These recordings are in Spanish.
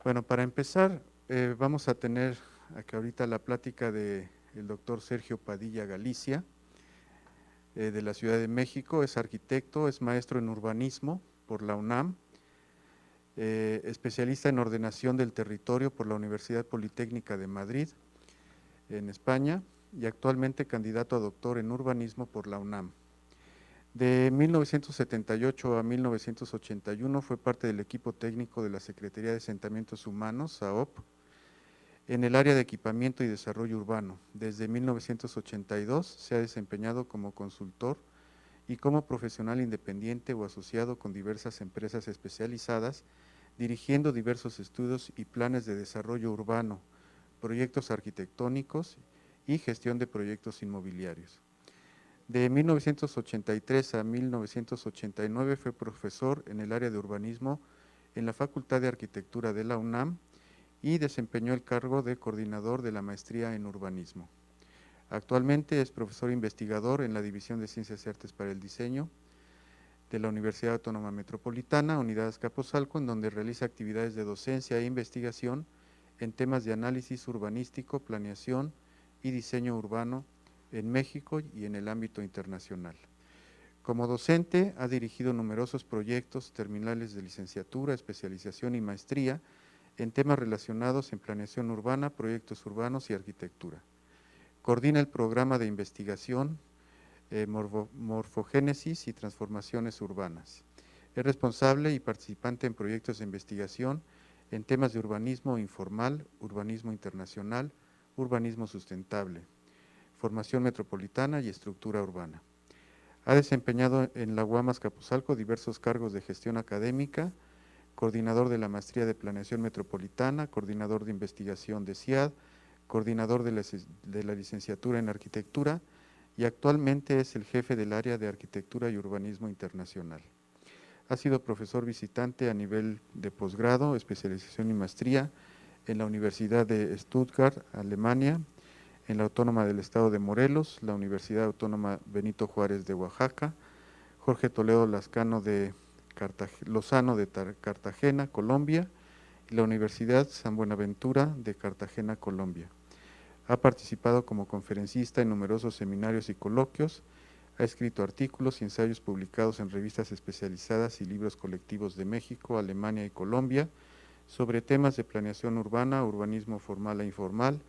Bueno, para empezar, vamos a tener aquí ahorita la plática del doctor Sergio Padilla Galicia, de la Ciudad de México. Es arquitecto, es maestro en urbanismo por la UNAM, especialista en ordenación del territorio por la Universidad Politécnica de Madrid, en España, y actualmente candidato a doctor en urbanismo por la UNAM. De 1978 a 1981 fue parte del equipo técnico de la Secretaría de Asentamientos Humanos, SAOP, en el área de equipamiento y desarrollo urbano. Desde 1982 se ha desempeñado como consultor y como profesional independiente o asociado con diversas empresas especializadas, dirigiendo diversos estudios y planes de desarrollo urbano, proyectos arquitectónicos y gestión de proyectos inmobiliarios. De 1983 a 1989 fue profesor en el área de urbanismo en la Facultad de Arquitectura de la UNAM y desempeñó el cargo de coordinador de la maestría en urbanismo. Actualmente es profesor investigador en la División de Ciencias y Artes para el Diseño de la Universidad Autónoma Metropolitana, Unidad Azcapotzalco, en donde realiza actividades de docencia e investigación en temas de análisis urbanístico, planeación y diseño urbano en México y en el ámbito internacional. Como docente ha dirigido numerosos proyectos terminales de licenciatura, especialización y maestría en temas relacionados en planeación urbana, proyectos urbanos y arquitectura. Coordina el programa de investigación Morfogénesis y Transformaciones Urbanas. Es responsable y participante en proyectos de investigación en temas de urbanismo informal, urbanismo internacional, urbanismo sustentable, formación metropolitana y estructura urbana. Ha desempeñado en la UAM Azcapotzalco diversos cargos de gestión académica, coordinador de la Maestría de Planeación Metropolitana, coordinador de investigación de CIAD, coordinador de la licenciatura en Arquitectura y actualmente es el jefe del área de Arquitectura y Urbanismo Internacional. Ha sido profesor visitante a nivel de posgrado, especialización y maestría en la Universidad de Stuttgart, Alemania, en la Autónoma del Estado de Morelos, la Universidad Autónoma Benito Juárez de Oaxaca, Jorge Toledo Lozano de Cartagena, Colombia, y la Universidad San Buenaventura de Cartagena, Colombia. Ha participado como conferencista en numerosos seminarios y coloquios, ha escrito artículos y ensayos publicados en revistas especializadas y libros colectivos de México, Alemania y Colombia sobre temas de planeación urbana, urbanismo formal e informal.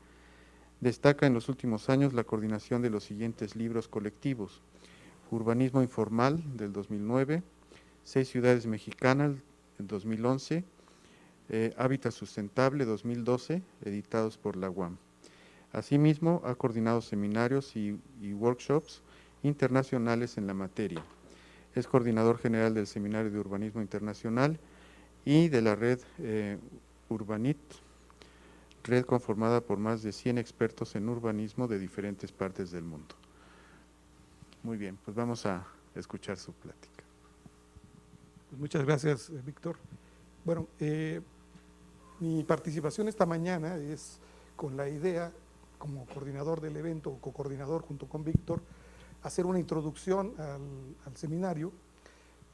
Destaca en los últimos años la coordinación de los siguientes libros colectivos: Urbanismo Informal, del 2009, 6 ciudades mexicanas, del 2011, Hábitat Sustentable, 2012, editados por la UAM. Asimismo, ha coordinado seminarios y workshops internacionales en la materia. Es coordinador general del Seminario de Urbanismo Internacional y de la red Urbanit, red conformada por más de 100 expertos en urbanismo de diferentes partes del mundo. Muy bien, pues vamos a escuchar su plática. Pues muchas gracias, Víctor. Bueno, mi participación esta mañana es con la idea, como coordinador del evento, o co-coordinador junto con Víctor, hacer una introducción al seminario,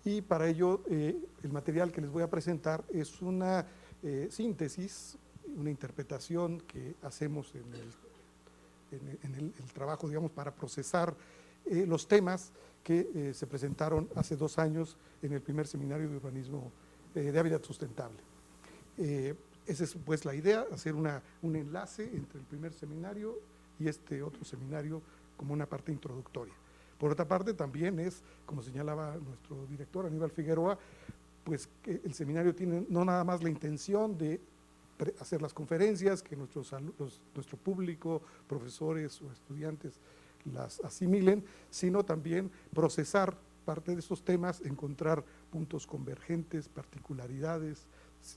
y para ello el material que les voy a presentar es una síntesis, una interpretación que hacemos en el trabajo, digamos, para procesar los temas que se presentaron hace 2 años en el primer seminario de urbanismo de hábitat sustentable. Esa es pues la idea, hacer un enlace entre el primer seminario y este otro seminario como una parte introductoria. Por otra parte, también es, como señalaba nuestro director Aníbal Figueroa, pues que el seminario tiene no nada más la intención de hacer las conferencias, que nuestro público, profesores o estudiantes las asimilen, sino también procesar parte de esos temas, encontrar puntos convergentes, particularidades,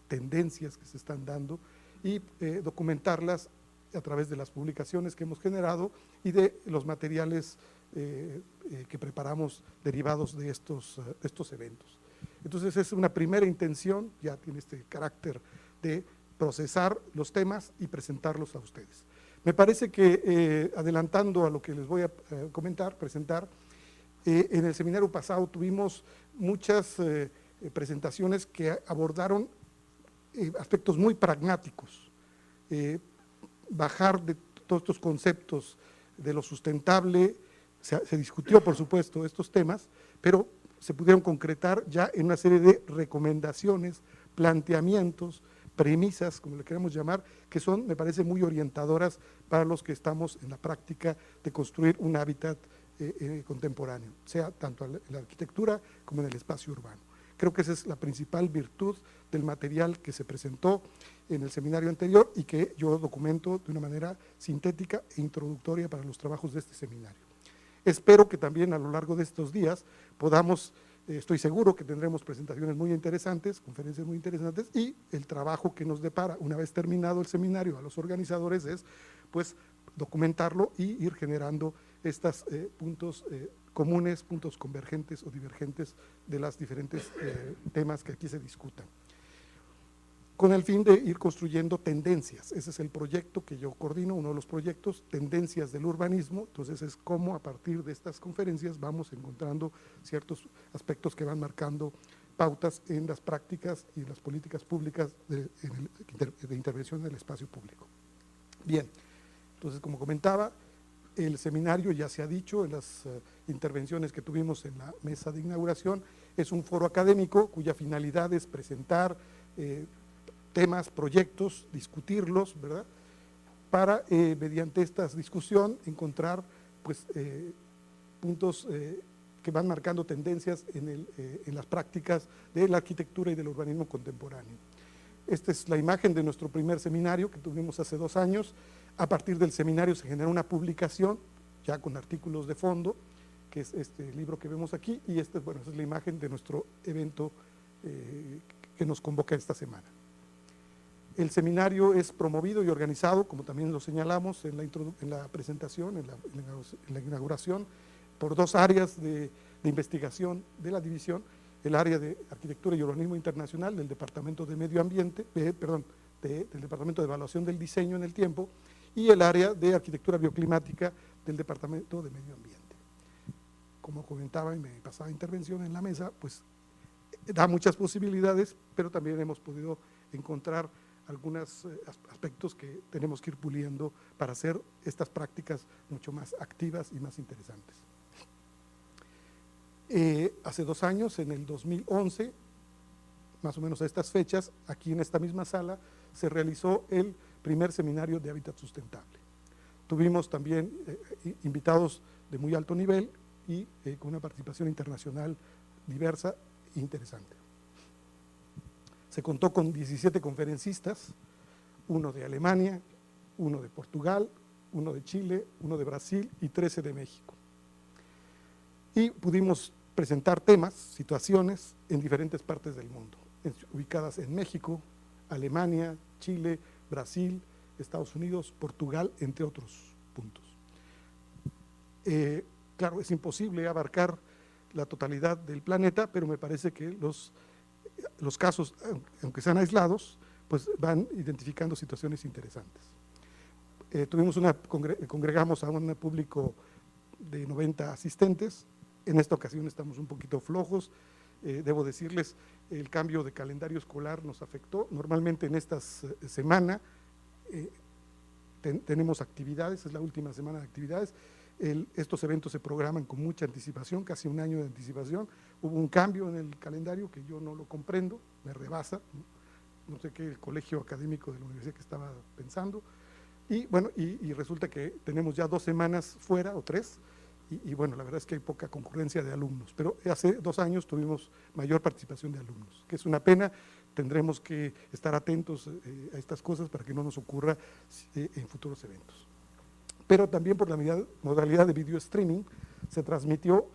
tendencias que se están dando y documentarlas a través de las publicaciones que hemos generado y de los materiales que preparamos derivados de estos eventos. Entonces es una primera intención, ya tiene este carácter de procesar los temas y presentarlos a ustedes. Me parece que adelantando a lo que les voy a presentar, en el seminario pasado tuvimos muchas presentaciones que abordaron aspectos muy pragmáticos, bajar de todos estos conceptos de lo sustentable. Se discutió, por supuesto, estos temas, pero se pudieron concretar ya en una serie de recomendaciones, planteamientos, premisas, como le queramos llamar, que son, me parece, muy orientadoras para los que estamos en la práctica de construir un hábitat contemporáneo, sea tanto en la arquitectura como en el espacio urbano. Creo que esa es la principal virtud del material que se presentó en el seminario anterior y que yo documento de una manera sintética e introductoria para los trabajos de este seminario. Espero que también a lo largo de estos días podamos, estoy seguro que tendremos presentaciones muy interesantes, conferencias muy interesantes, y el trabajo que nos depara una vez terminado el seminario a los organizadores es pues documentarlo y ir generando estos puntos comunes, puntos convergentes o divergentes de los diferentes temas que aquí se discutan, con el fin de ir construyendo tendencias. Ese es el proyecto que yo coordino, uno de los proyectos, tendencias del urbanismo. Entonces es cómo a partir de estas conferencias vamos encontrando ciertos aspectos que van marcando pautas en las prácticas y en las políticas públicas de intervención en el espacio público. Bien, entonces como comentaba, el seminario, ya se ha dicho en las intervenciones que tuvimos en la mesa de inauguración, es un foro académico cuya finalidad es presentar temas, proyectos, discutirlos, ¿verdad?, para mediante esta discusión encontrar pues, puntos que van marcando tendencias en las prácticas de la arquitectura y del urbanismo contemporáneo. Esta es la imagen de nuestro primer seminario que tuvimos hace 2 años. A partir del seminario se generó una publicación, ya con artículos de fondo, que es este libro que vemos aquí, y bueno, esta es la imagen de nuestro evento que nos convoca esta semana. El seminario es promovido y organizado, como también lo señalamos en la presentación, en la inauguración, por 2 áreas de investigación de la división: el área de Arquitectura y Urbanismo Internacional del Departamento de Medio Ambiente, del Departamento de Evaluación del Diseño en el Tiempo, y el área de Arquitectura Bioclimática del Departamento de Medio Ambiente. Como comentaba en mi pasada intervención en la mesa, pues da muchas posibilidades, pero también hemos podido encontrar algunos aspectos que tenemos que ir puliendo para hacer estas prácticas mucho más activas y más interesantes. Hace 2 años, en el 2011, más o menos a estas fechas, aquí en esta misma sala, se realizó el primer seminario de hábitat sustentable. Tuvimos también invitados de muy alto nivel y con una participación internacional diversa e interesante. Se contó con 17 conferencistas, 1 de Alemania, 1 de Portugal, 1 de Chile, 1 de Brasil y 13 de México. Y pudimos presentar temas, situaciones en diferentes partes del mundo, ubicadas en México, Alemania, Chile, Brasil, Estados Unidos, Portugal, entre otros puntos. Claro, es imposible abarcar la totalidad del planeta, pero me parece que los casos, aunque sean aislados, pues van identificando situaciones interesantes. Congregamos a un público de 90 asistentes. En esta ocasión estamos un poquito flojos. Debo decirles, el cambio de calendario escolar nos afectó. Normalmente en esta semana tenemos actividades, es la última semana de actividades. Estos eventos se programan con mucha anticipación, casi 1 año de anticipación. Hubo un cambio en el calendario que yo no lo comprendo, me rebasa, no sé qué el colegio académico de la universidad que estaba pensando. Y bueno, y resulta que tenemos ya 2 semanas fuera, o 3, y bueno, la verdad es que hay poca concurrencia de alumnos, pero hace 2 años tuvimos mayor participación de alumnos, que es una pena. Tendremos que estar atentos a estas cosas para que no nos ocurra en futuros eventos. Pero también por la modalidad de video streaming se transmitió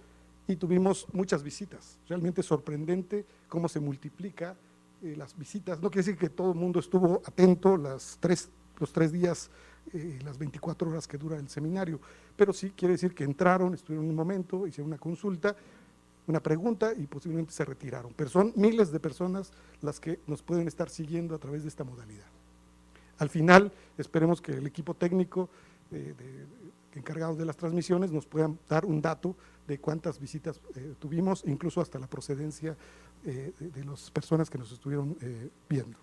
y tuvimos muchas visitas. Realmente sorprendente cómo se multiplica las visitas. No quiere decir que todo el mundo estuvo atento los 3 días, las 24 horas que dura el seminario, pero sí quiere decir que entraron, estuvieron un momento, hicieron una consulta, una pregunta y posiblemente se retiraron. Pero son miles de personas las que nos pueden estar siguiendo a través de esta modalidad. Al final, esperemos que el equipo técnico encargados de las transmisiones nos puedan dar un dato de cuántas visitas tuvimos, incluso hasta la procedencia de las personas que nos estuvieron viendo.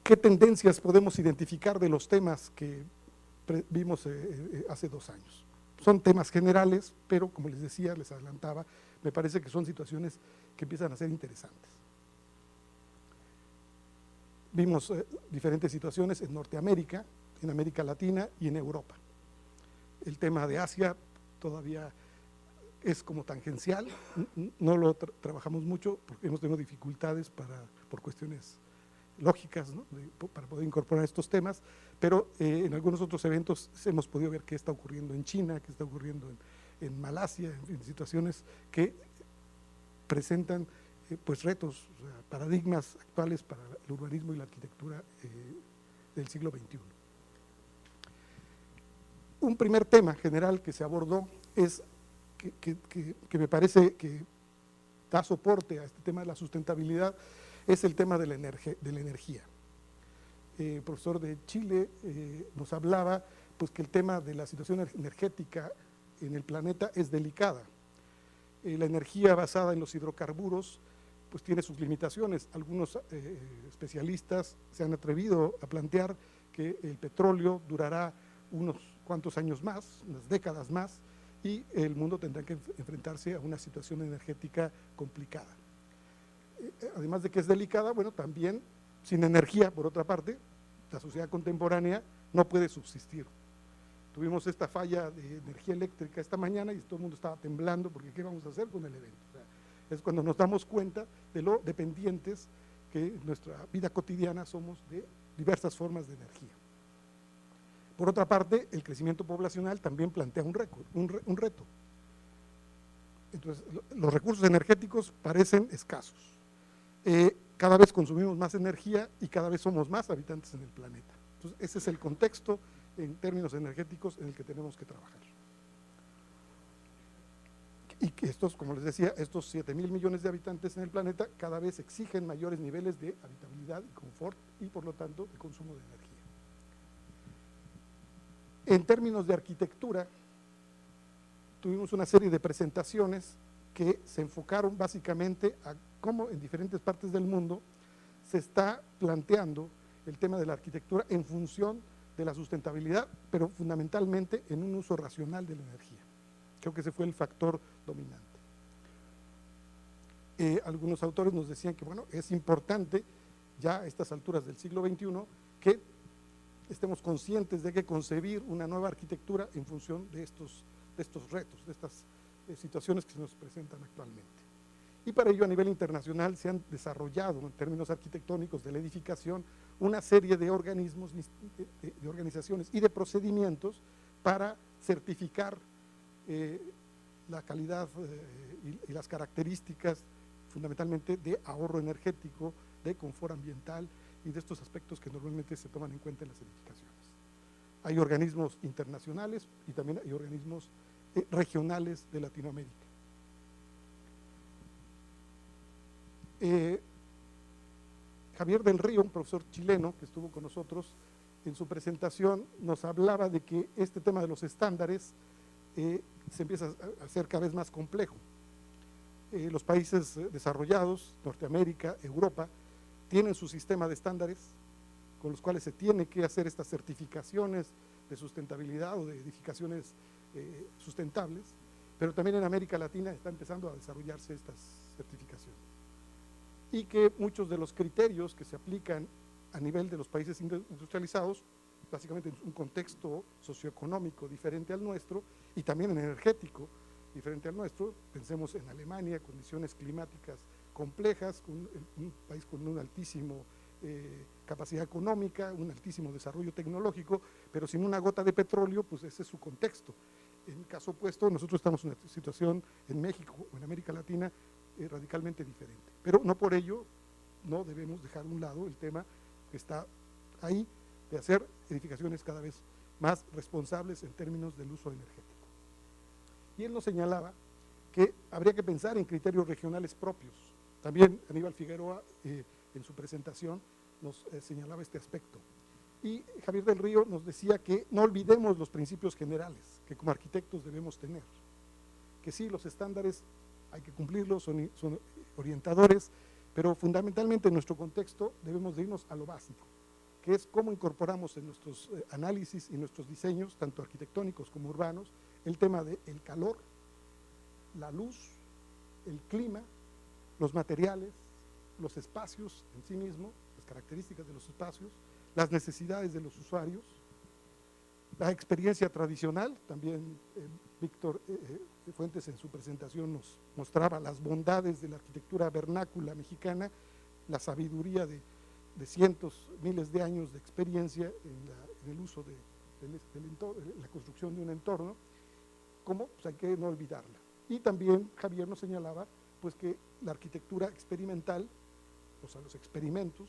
¿Qué tendencias podemos identificar de los temas que vimos hace 2 años? Son temas generales, pero como les decía, les adelantaba, me parece que son situaciones que empiezan a ser interesantes. Vimos diferentes situaciones en Norteamérica, en América Latina y en Europa. El tema de Asia todavía es como tangencial, no lo trabajamos mucho porque hemos tenido dificultades por cuestiones lógicas, ¿no?, para poder incorporar estos temas, pero en algunos otros eventos hemos podido ver qué está ocurriendo en China, qué está ocurriendo en Malasia, en situaciones que presentan pues retos, o sea, paradigmas actuales para el urbanismo y la arquitectura del siglo XXI. Un primer tema general que se abordó es que me parece que da soporte a este tema de la sustentabilidad, es el tema de la energía. El profesor de Chile nos hablaba pues, que el tema de la situación energética en el planeta es delicada. La energía basada en los hidrocarburos pues, tiene sus limitaciones. Algunos especialistas se han atrevido a plantear que el petróleo durará unos cuantos años más, unas décadas más, y el mundo tendrá que enfrentarse a una situación energética complicada. Además de que es delicada, bueno, también sin energía, por otra parte, la sociedad contemporánea no puede subsistir. Tuvimos esta falla de energía eléctrica esta mañana y todo el mundo estaba temblando porque ¿qué vamos a hacer con el evento? O sea, es cuando nos damos cuenta de lo dependientes que en nuestra vida cotidiana somos de diversas formas de energía. Por otra parte, el crecimiento poblacional también plantea un reto. Entonces, los recursos energéticos parecen escasos. Cada vez consumimos más energía y cada vez somos más habitantes en el planeta. Entonces, ese es el contexto en términos energéticos en el que tenemos que trabajar. Y que estos, como les decía, estos 7.000 millones de habitantes en el planeta cada vez exigen mayores niveles de habitabilidad y confort y por lo tanto de consumo de energía. En términos de arquitectura, tuvimos una serie de presentaciones que se enfocaron básicamente a cómo en diferentes partes del mundo se está planteando el tema de la arquitectura en función de la sustentabilidad, pero fundamentalmente en un uso racional de la energía. Creo que ese fue el factor dominante. Algunos autores nos decían que, bueno, es importante ya a estas alturas del siglo XXI que estemos conscientes de que concebir una nueva arquitectura en función de estos retos, de estas situaciones que se nos presentan actualmente. Y para ello a nivel internacional se han desarrollado en términos arquitectónicos de la edificación una serie de organismos, de organizaciones y de procedimientos para certificar la calidad y las características fundamentalmente de ahorro energético, de confort ambiental y de estos aspectos que normalmente se toman en cuenta en las edificaciones. Hay organismos internacionales y también hay organismos regionales de Latinoamérica. Javier del Río, un profesor chileno que estuvo con nosotros, en su presentación nos hablaba de que este tema de los estándares se empieza a hacer cada vez más complejo. Los países desarrollados, Norteamérica, Europa, tienen su sistema de estándares con los cuales se tiene que hacer estas certificaciones de sustentabilidad o de edificaciones sustentables, pero también en América Latina está empezando a desarrollarse estas certificaciones. Y que muchos de los criterios que se aplican a nivel de los países industrializados, básicamente en un contexto socioeconómico diferente al nuestro y también en energético diferente al nuestro, pensemos en Alemania, condiciones climáticas complejas, un país con una altísima capacidad económica, un altísimo desarrollo tecnológico, pero sin una gota de petróleo, pues ese es su contexto. En caso opuesto, nosotros estamos en una situación en México o en América Latina radicalmente diferente, pero no por ello no debemos dejar a un lado el tema que está ahí de hacer edificaciones cada vez más responsables en términos del uso energético. Y él nos señalaba que habría que pensar en criterios regionales propios. También Aníbal Figueroa en su presentación nos señalaba este aspecto. Y Javier del Río nos decía que no olvidemos los principios generales que como arquitectos debemos tener, que sí, los estándares hay que cumplirlos, son orientadores, pero fundamentalmente en nuestro contexto debemos de irnos a lo básico. que es cómo incorporamos en nuestros análisis y nuestros diseños, tanto arquitectónicos como urbanos, el tema del calor, la luz, el clima, los materiales, los espacios en sí mismos, las características de los espacios, las necesidades de los usuarios, la experiencia tradicional. También Víctor Fuentes en su presentación nos mostraba las bondades de la arquitectura vernácula mexicana, la sabiduría de cientos, miles de años de experiencia en el uso del entorno, la construcción de un entorno, como pues hay que no olvidarla. Y también Javier nos señalaba pues que la arquitectura experimental, o sea, los experimentos,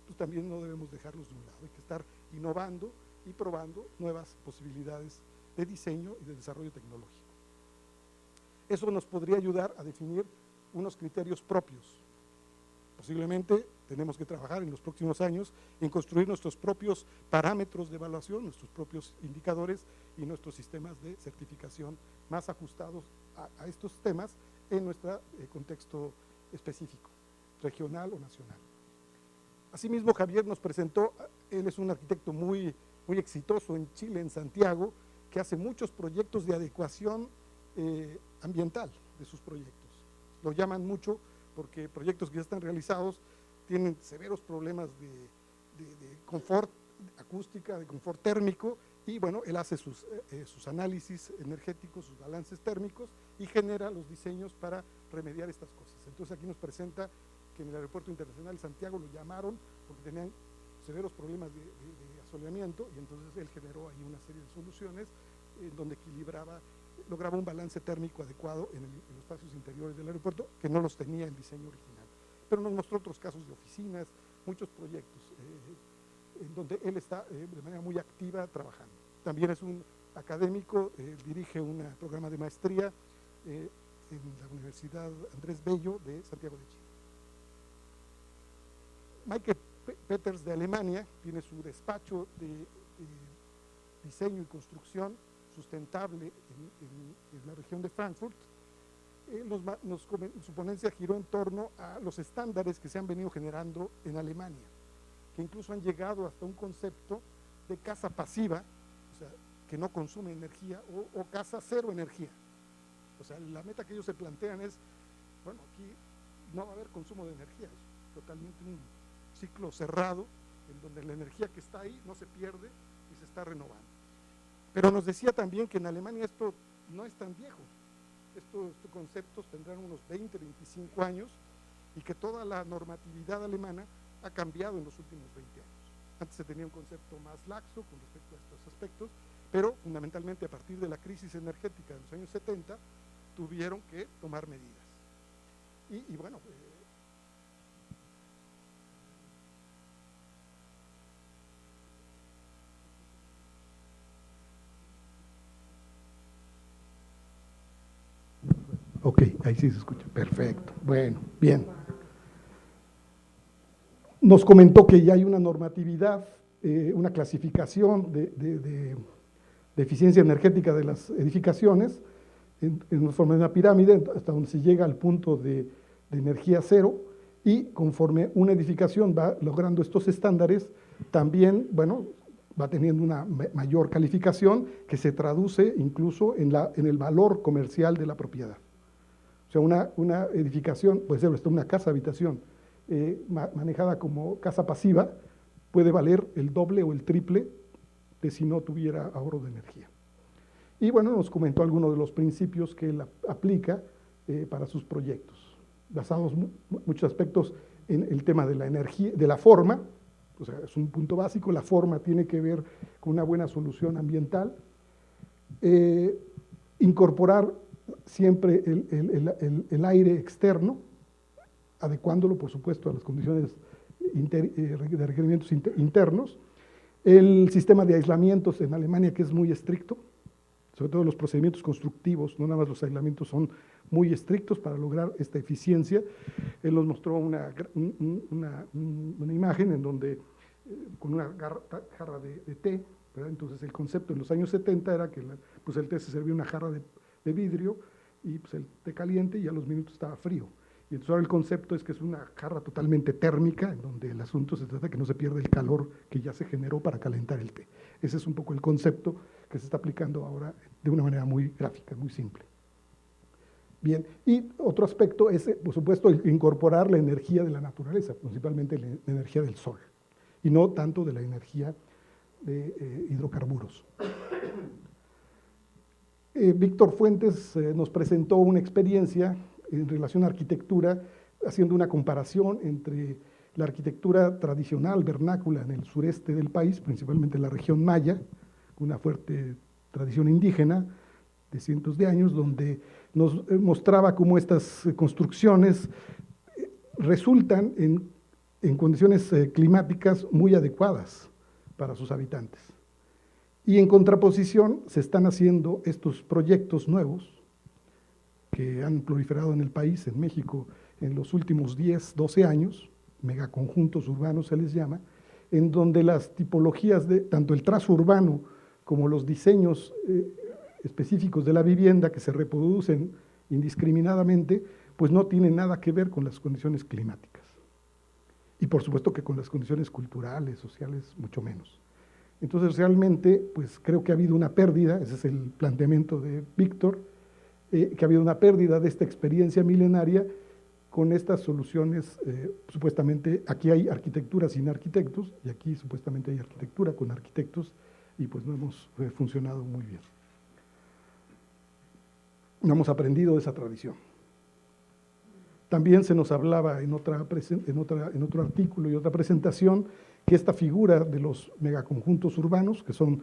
pues también no debemos dejarlos de un lado, hay que estar innovando y probando nuevas posibilidades de diseño y de desarrollo tecnológico. Eso nos podría ayudar a definir unos criterios propios. Posiblemente tenemos que trabajar en los próximos años en construir nuestros propios parámetros de evaluación, nuestros propios indicadores y nuestros sistemas de certificación más ajustados a estos temas en nuestro contexto específico, regional o nacional. Asimismo, Javier nos presentó, él es un arquitecto muy exitoso en Chile, en Santiago, que hace muchos proyectos de adecuación ambiental de sus proyectos. Lo llaman mucho porque proyectos que ya están realizados tienen severos problemas de confort acústica, de confort térmico, y bueno, él hace sus análisis energéticos, sus balances térmicos y genera los diseños para remediar estas cosas. Entonces aquí nos presenta que en el Aeropuerto Internacional de Santiago lo llamaron porque tenían severos problemas de asoleamiento, y entonces él generó ahí una serie de soluciones donde lograba un balance térmico adecuado en los espacios interiores del aeropuerto, que no los tenía el diseño original. Pero nos mostró otros casos de oficinas, muchos proyectos en donde él está de manera muy activa trabajando. También es un académico, dirige un programa de maestría en la Universidad Andrés Bello de Santiago de Chile. Michael Peters de Alemania tiene su despacho de diseño y construcción sustentable en la región de Frankfurt. Su ponencia giró en torno a los estándares que se han venido generando en Alemania, que incluso han llegado hasta un concepto de casa pasiva, o sea, que no consume energía, o casa cero energía. O sea, la meta que ellos se plantean es, bueno, aquí no va a haber consumo de energía, es totalmente un ciclo cerrado, en donde la energía que está ahí no se pierde y se está renovando. Pero nos decía también que en Alemania esto no es tan viejo, estos conceptos tendrán unos 20, 25 años, y que toda la normatividad alemana ha cambiado en los últimos 20 años. Antes se tenía un concepto más laxo con respecto a estos aspectos, pero fundamentalmente a partir de la crisis energética de los años 70 tuvieron que tomar medidas. Y bueno, ok, ahí sí se escucha, perfecto, bueno, bien. Nos comentó que ya hay una normatividad, una clasificación de eficiencia energética de las edificaciones en forma de una pirámide, hasta donde se llega al punto de energía cero, y conforme una edificación va logrando estos estándares, también, bueno, va teniendo una mayor calificación que se traduce incluso en el valor comercial de la propiedad. O sea, una edificación, puede ser una casa-habitación, manejada como casa pasiva, puede valer el doble o el triple de si no tuviera ahorro de energía. Y bueno, nos comentó algunos de los principios que él aplica para sus proyectos, basados muchos aspectos en el tema de la energía, de la forma. O sea, es un punto básico, la forma tiene que ver con una buena solución ambiental, incorporar siempre el aire externo, adecuándolo, por supuesto, a las condiciones de requerimientos internos. El sistema de aislamientos en Alemania, que es muy estricto, sobre todo los procedimientos constructivos, no nada más los aislamientos, son muy estrictos para lograr esta eficiencia. Él nos mostró una imagen en donde, con una jarra de té, ¿verdad? Entonces el concepto en los años 70 era que el té se servía en una jarra de vidrio, y pues el té caliente, y a los minutos estaba frío. Y entonces ahora el concepto es que es una jarra totalmente térmica, en donde el asunto se trata de que no se pierda el calor que ya se generó para calentar el té. Ese es un poco el concepto que se está aplicando ahora de una manera muy gráfica, muy simple. Bien, y otro aspecto es, por supuesto, incorporar la energía de la naturaleza, principalmente la energía del sol, y no tanto de la energía de hidrocarburos. Víctor Fuentes nos presentó una experiencia en relación a arquitectura, haciendo una comparación entre la arquitectura tradicional, vernácula, en el sureste del país, principalmente en la región maya, una fuerte tradición indígena de cientos de años, donde nos mostraba cómo estas construcciones resultan en condiciones climáticas muy adecuadas para sus habitantes. Y en contraposición se están haciendo estos proyectos nuevos que han proliferado en el país, en México, en los últimos 10, 12 años, megaconjuntos urbanos se les llama, en donde las tipologías de tanto el trazo urbano como los diseños específicos de la vivienda que se reproducen indiscriminadamente, pues no tienen nada que ver con las condiciones climáticas. Y por supuesto que con las condiciones culturales, sociales, mucho menos. Entonces realmente, pues creo que ha habido una pérdida, ese es el planteamiento de Víctor, que ha habido una pérdida de esta experiencia milenaria con estas soluciones, supuestamente, aquí hay arquitectura sin arquitectos, y aquí supuestamente hay arquitectura con arquitectos, y pues no hemos funcionado muy bien. No hemos aprendido de esa tradición. También se nos hablaba en otro artículo y otra presentación que esta figura de los megaconjuntos urbanos, que son,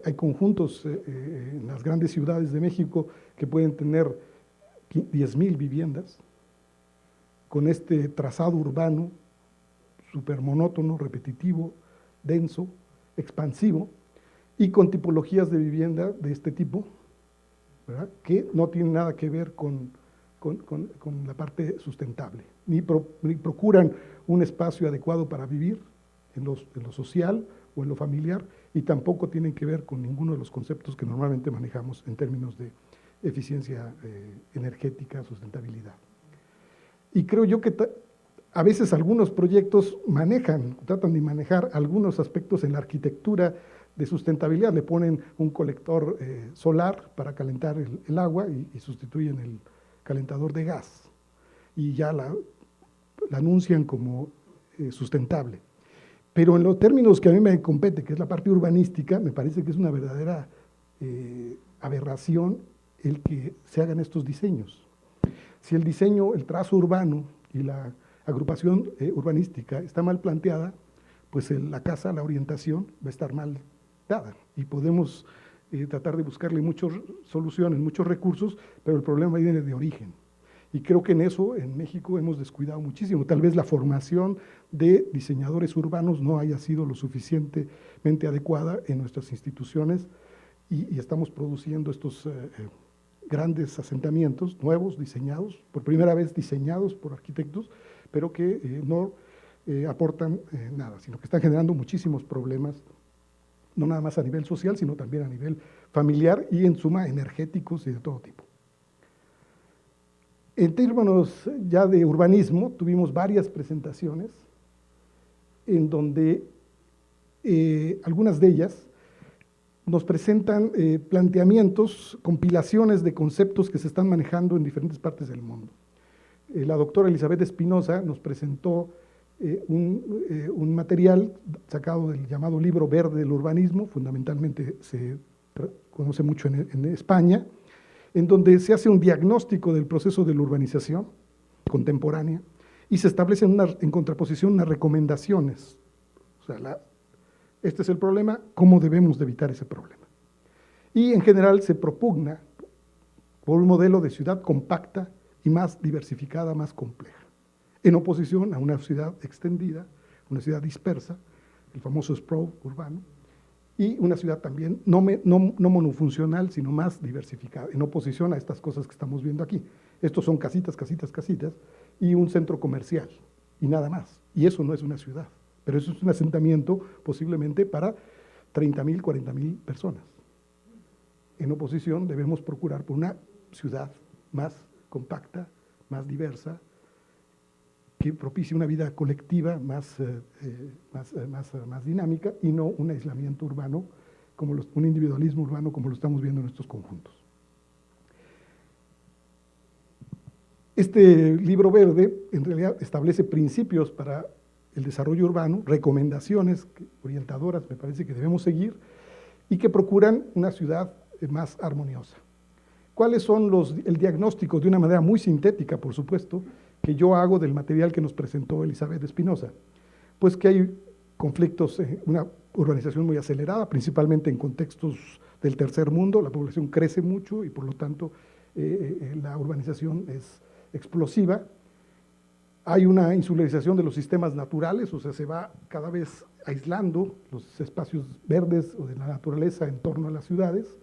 hay conjuntos en las grandes ciudades de México que pueden tener 10,000 viviendas, con este trazado urbano súper monótono, repetitivo, denso, expansivo, y con tipologías de vivienda de este tipo, ¿verdad?, que no tienen nada que ver con la parte sustentable, ni procuran un espacio adecuado para vivir en lo social o en lo familiar, y tampoco tienen que ver con ninguno de los conceptos que normalmente manejamos en términos de eficiencia energética, sustentabilidad. Y creo yo que a veces algunos proyectos tratan de manejar algunos aspectos en la arquitectura de sustentabilidad, le ponen un colector solar para calentar el agua y sustituyen el calentador de gas, y ya la anuncian como sustentable. Pero en los términos que a mí me compete, que es la parte urbanística, me parece que es una verdadera aberración el que se hagan estos diseños. Si el diseño, el trazo urbano y la agrupación urbanística está mal planteada, pues la casa, la orientación va a estar mal dada, y podemos tratar de buscarle muchas soluciones, muchos recursos, pero el problema viene de origen. Y creo que en eso, en México, hemos descuidado muchísimo. Tal vez la formación de diseñadores urbanos no haya sido lo suficientemente adecuada en nuestras instituciones, y estamos produciendo estos grandes asentamientos nuevos, diseñados, por primera vez diseñados por arquitectos, pero que no aportan nada, sino que están generando muchísimos problemas, no nada más a nivel social, sino también a nivel familiar y, en suma, energéticos y de todo tipo. En términos ya de urbanismo, tuvimos varias presentaciones en donde algunas de ellas nos presentan planteamientos, compilaciones de conceptos que se están manejando en diferentes partes del mundo. La doctora Elizabeth Espinosa nos presentó un material sacado del llamado Libro Verde del Urbanismo, fundamentalmente se conoce mucho en España, en donde se hace un diagnóstico del proceso de la urbanización contemporánea y se establecen en contraposición unas recomendaciones. O sea, este es el problema, ¿cómo debemos de evitar ese problema? Y en general se propugna por un modelo de ciudad compacta y más diversificada, más compleja, en oposición a una ciudad extendida, una ciudad dispersa, el famoso sprawl urbano, y una ciudad también no monofuncional, sino más diversificada, en oposición a estas cosas que estamos viendo aquí. Estos son casitas, casitas, casitas, y un centro comercial, y nada más. Y eso no es una ciudad, pero eso es un asentamiento posiblemente para 30,000, 40,000 personas. En oposición debemos procurar por una ciudad más compacta, más diversa, que propicie una vida colectiva más dinámica y no un aislamiento urbano, un individualismo urbano como lo estamos viendo en estos conjuntos. Este libro verde en realidad establece principios para el desarrollo urbano, recomendaciones orientadoras me parece que debemos seguir y que procuran una ciudad más armoniosa. ¿Cuáles son el diagnóstico, de una manera muy sintética, por supuesto, que yo hago del material que nos presentó Elizabeth Espinosa? Pues que hay conflictos, una urbanización muy acelerada, principalmente en contextos del tercer mundo, la población crece mucho y por lo tanto la urbanización es explosiva. Hay una insularización de los sistemas naturales, o sea, se va cada vez aislando los espacios verdes o de la naturaleza en torno a las ciudades.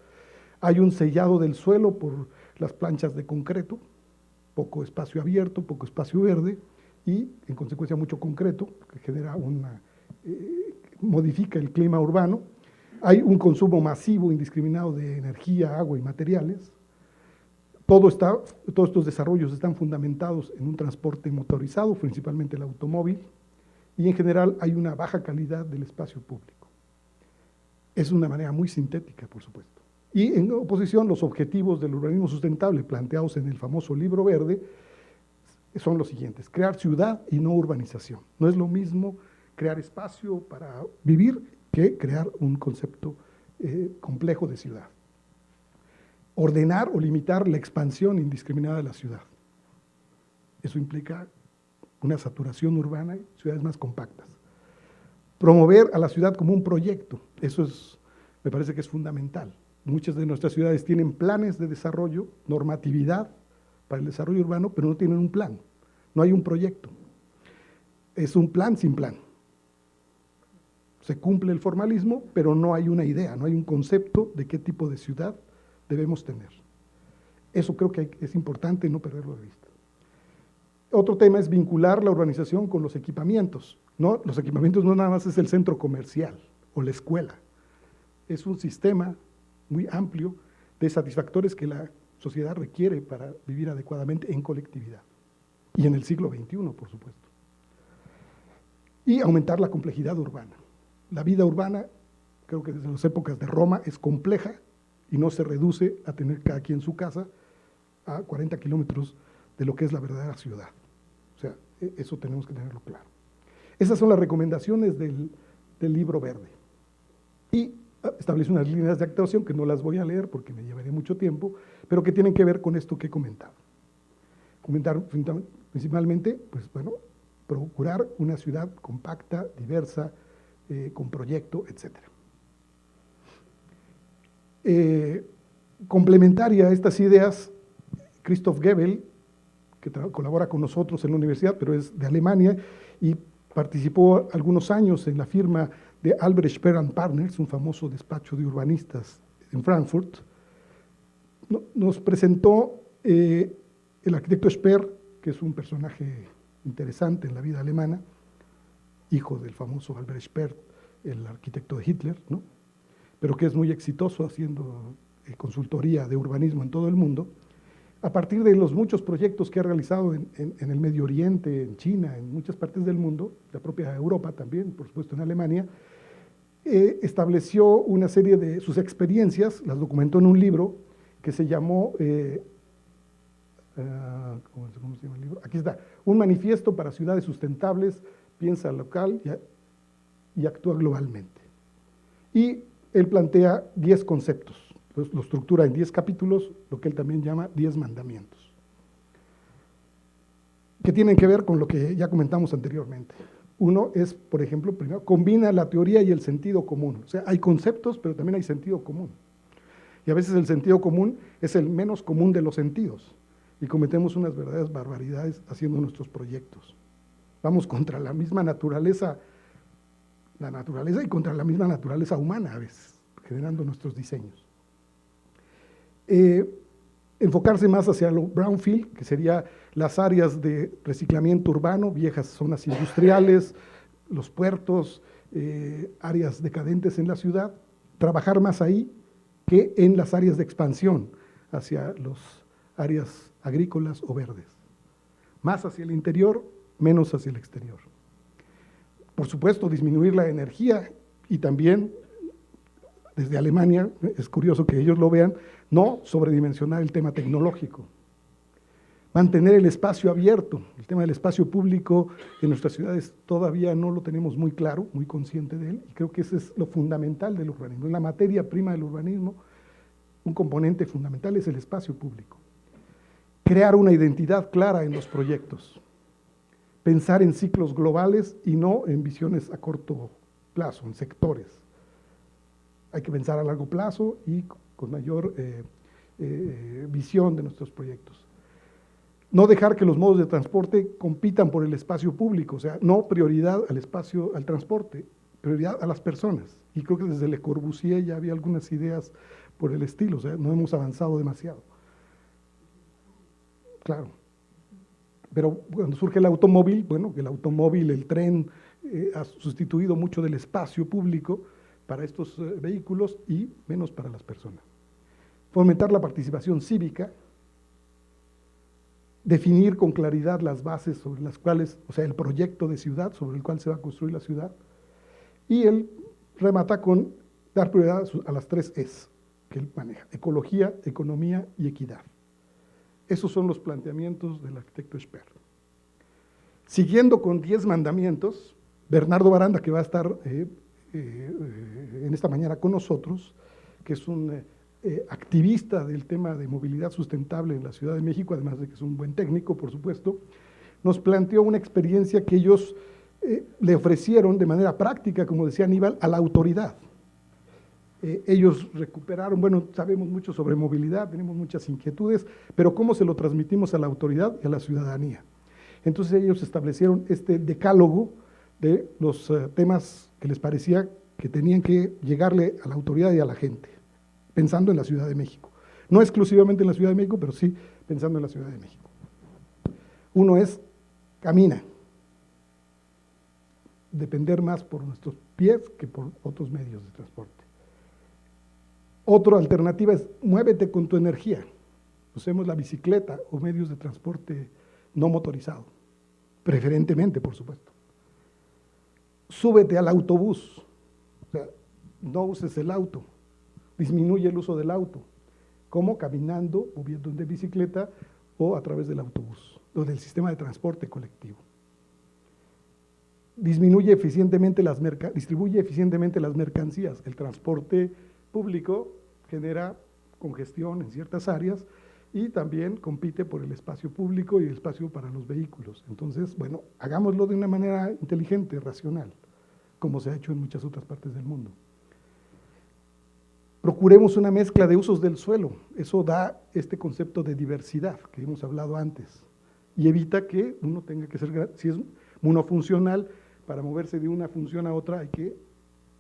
Hay un sellado del suelo por las planchas de concreto, poco espacio abierto, poco espacio verde y, en consecuencia, mucho concreto, que genera modifica el clima urbano. Hay un consumo masivo, indiscriminado de energía, agua y materiales. Todos estos desarrollos están fundamentados en un transporte motorizado, principalmente el automóvil, y en general hay una baja calidad del espacio público. Es una manera muy sintética, por supuesto. Y en oposición, los objetivos del urbanismo sustentable planteados en el famoso Libro Verde son los siguientes: crear ciudad y no urbanización. No es lo mismo crear espacio para vivir que crear un concepto complejo de ciudad. Ordenar o limitar la expansión indiscriminada de la ciudad. Eso implica una saturación urbana y ciudades más compactas. Promover a la ciudad como un proyecto, eso me parece que es fundamental. Muchas de nuestras ciudades tienen planes de desarrollo, normatividad para el desarrollo urbano, pero no tienen un plan, no hay un proyecto. Es un plan sin plan. Se cumple el formalismo, pero no hay una idea, no hay un concepto de qué tipo de ciudad debemos tener. Eso creo que es importante no perderlo de vista. Otro tema es vincular la urbanización con los equipamientos. ¿No? Los equipamientos no nada más es el centro comercial o la escuela. Es un sistema muy amplio de satisfactores que la sociedad requiere para vivir adecuadamente en colectividad. Y en el siglo XXI, por supuesto. Y aumentar la complejidad urbana. La vida urbana, creo que desde las épocas de Roma, es compleja y no se reduce a tener cada quien su casa a 40 kilómetros de lo que es la verdadera ciudad. O sea, eso tenemos que tenerlo claro. Esas son las recomendaciones del Libro Verde. Y establece unas líneas de actuación que no las voy a leer porque me llevaría mucho tiempo, pero que tienen que ver con esto que he comentado. Comentar principalmente, pues bueno, procurar una ciudad compacta, diversa, con proyecto, etc. Complementaria a estas ideas, Christoph Goebbels, que colabora con nosotros en la universidad, pero es de Alemania, y participó algunos años en la firma de Albrecht Speer & Partners, un famoso despacho de urbanistas en Frankfurt. Nos presentó el arquitecto Speer, que es un personaje interesante en la vida alemana, hijo del famoso Albrecht Speer, el arquitecto de Hitler, ¿no? Pero que es muy exitoso haciendo consultoría de urbanismo en todo el mundo, a partir de los muchos proyectos que ha realizado en el Medio Oriente, en China, en muchas partes del mundo, la propia Europa también, por supuesto en Alemania, estableció una serie de sus experiencias, las documentó en un libro que se llamó, ¿cómo se llama el libro? Aquí está, Un manifiesto para ciudades sustentables, piensa local y actúa globalmente. Y él plantea 10 conceptos, lo estructura en 10 capítulos, lo que él también llama 10 mandamientos, que tienen que ver con lo que ya comentamos anteriormente. Uno es, por ejemplo, primero, combina la teoría y el sentido común. O sea, hay conceptos, pero también hay sentido común. Y a veces el sentido común es el menos común de los sentidos. Y cometemos unas verdaderas barbaridades haciendo nuestros proyectos. Vamos contra la misma naturaleza, y contra la misma naturaleza humana a veces, generando nuestros diseños. Enfocarse más hacia lo brownfield, que sería las áreas de reciclamiento urbano, viejas zonas industriales, los puertos, áreas decadentes en la ciudad, trabajar más ahí que en las áreas de expansión hacia las áreas agrícolas o verdes. Más hacia el interior, menos hacia el exterior. Por supuesto, disminuir la energía y también, desde Alemania, es curioso que ellos lo vean, no sobredimensionar el tema tecnológico. Mantener el espacio abierto, el tema del espacio público en nuestras ciudades todavía no lo tenemos muy claro, muy consciente de él, y creo que ese es lo fundamental del urbanismo. En la materia prima del urbanismo, un componente fundamental es el espacio público. Crear una identidad clara en los proyectos. Pensar en ciclos globales y no en visiones a corto plazo, en sectores. Hay que pensar a largo plazo y con mayor visión de nuestros proyectos. No dejar que los modos de transporte compitan por el espacio público, o sea, no prioridad al espacio, al transporte, prioridad a las personas. Y creo que desde Le Corbusier ya había algunas ideas por el estilo, o sea, no hemos avanzado demasiado. Claro. Pero cuando surge el automóvil, bueno, el automóvil, el tren, ha sustituido mucho del espacio público para estos vehículos y menos para las personas. Fomentar la participación cívica, definir con claridad las bases sobre las cuales, o sea, el proyecto de ciudad sobre el cual se va a construir la ciudad, y él remata con dar prioridad a las 3 Es que él maneja: ecología, economía y equidad. Esos son los planteamientos del arquitecto Speer. Siguiendo con 10 mandamientos, Bernardo Baranda, que va a estar en esta mañana con nosotros, que es un activista del tema de movilidad sustentable en la Ciudad de México, además de que es un buen técnico, por supuesto, nos planteó una experiencia que ellos le ofrecieron de manera práctica, como decía Aníbal, a la autoridad. Ellos recuperaron, bueno, sabemos mucho sobre movilidad, tenemos muchas inquietudes, pero ¿cómo se lo transmitimos a la autoridad y a la ciudadanía? Entonces ellos establecieron este decálogo de los temas que les parecía que tenían que llegarle a la autoridad y a la gente, pensando en la Ciudad de México. No exclusivamente en la Ciudad de México, pero sí pensando en la Ciudad de México. Uno es: camina. Depender más por nuestros pies que por otros medios de transporte. Otra alternativa es: muévete con tu energía. Usemos la bicicleta o medios de transporte no motorizado, preferentemente, por supuesto. Súbete al autobús, o sea, no uses el auto, disminuye el uso del auto, como caminando, moviendo de bicicleta o a través del autobús, o del sistema de transporte colectivo. Distribuye eficientemente las mercancías. El transporte público genera congestión en ciertas áreas y también compite por el espacio público y el espacio para los vehículos. Entonces, bueno, hagámoslo de una manera inteligente, racional, como se ha hecho en muchas otras partes del mundo. Procuremos una mezcla de usos del suelo. Eso da este concepto de diversidad que hemos hablado antes y evita que uno tenga que ser, si es monofuncional, para moverse de una función a otra hay que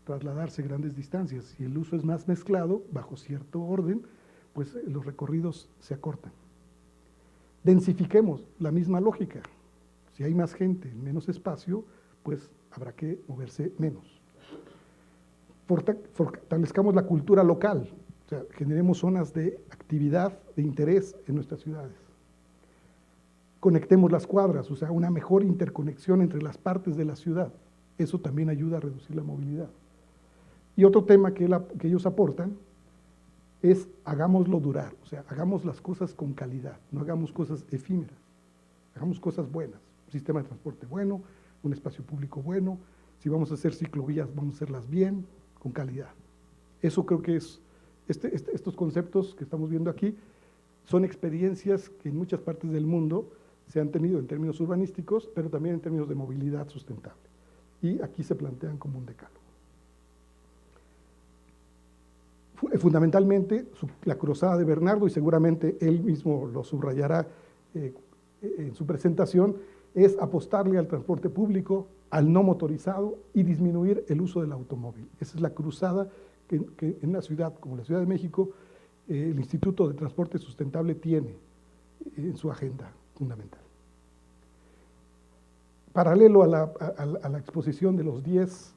trasladarse grandes distancias. Si el uso es más mezclado, bajo cierto orden, pues los recorridos se acortan. Densifiquemos, la misma lógica. Si hay más gente en menos espacio, pues habrá que moverse menos. Fortalezcamos la cultura local, o sea, generemos zonas de actividad, de interés en nuestras ciudades. Conectemos las cuadras, o sea, una mejor interconexión entre las partes de la ciudad. Eso también ayuda a reducir la movilidad. Y otro tema que ellos aportan es: hagámoslo durar, o sea, hagamos las cosas con calidad, no hagamos cosas efímeras, hagamos cosas buenas, un sistema de transporte bueno, un espacio público bueno, si vamos a hacer ciclovías, vamos a hacerlas bien, con calidad. Eso creo que es, estos conceptos que estamos viendo aquí son experiencias que en muchas partes del mundo se han tenido en términos urbanísticos, pero también en términos de movilidad sustentable. Y aquí se plantean como un decálogo. Fundamentalmente, la cruzada de Bernardo, y seguramente él mismo lo subrayará en su presentación, es apostarle al transporte público, al no motorizado y disminuir el uso del automóvil. Esa es la cruzada que en una ciudad como la Ciudad de México, el Instituto de Transporte Sustentable tiene en su agenda fundamental. Paralelo a la exposición de los 10